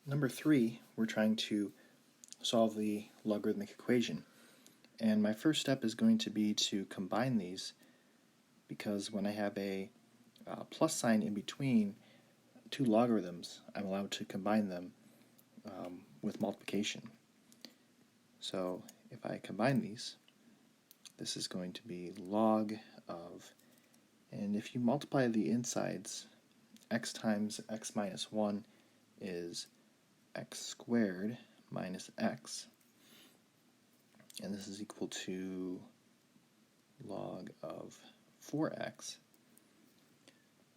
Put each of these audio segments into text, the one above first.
Number 3, we're trying to solve the logarithmic equation. And my first step is going to be to combine these, because when I have a plus sign in between two logarithms, I'm allowed to combine them with multiplication. So if I combine these, this is going to be log of, and if you multiply the insides, x times x minus 1 is x squared minus x, and this is equal to log of 4x.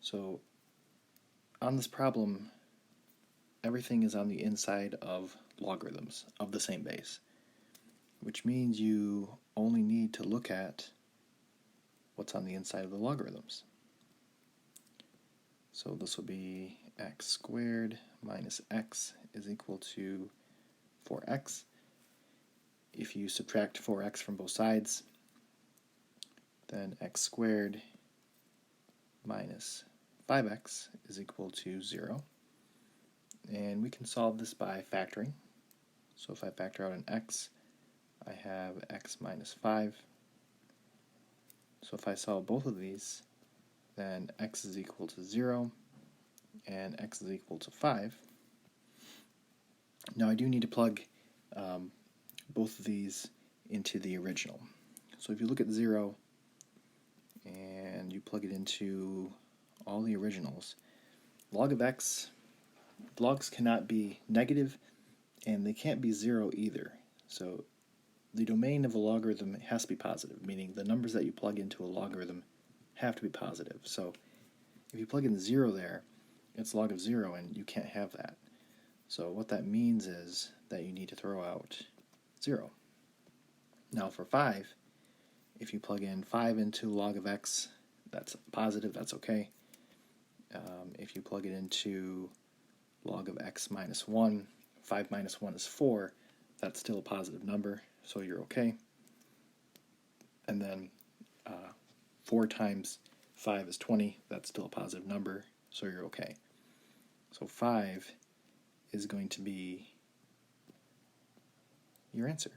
So on this problem, everything is on the inside of logarithms of the same base, which means you only need to look at what's on the inside of the logarithms. So this will be x squared minus x is equal to 4x. If you subtract 4x from both sides, then x squared minus 5x is equal to 0. And we can solve this by factoring. So if I factor out an x, I have x minus 5. So if I solve both of these, then x is equal to 0 and x is equal to 5. Now I do need to plug both of these into the original. So if you look at 0 and you plug it into all the originals, log of x, logs cannot be negative and they can't be 0 either. So the domain of a logarithm has to be positive, meaning the numbers that you plug into a logarithm have to be positive. So if you plug in 0 there, it's log of 0 and you can't have that. So what that means is that you need to throw out 0. Now for 5, if you plug in 5 into log of x, that's positive, that's okay. If you plug it into log of x minus 1, 5 minus 1 is 4, that's still a positive number, so you're okay. And then 4 times 5 is 20, that's still a positive number, so you're okay. So 5 is going to be your answer.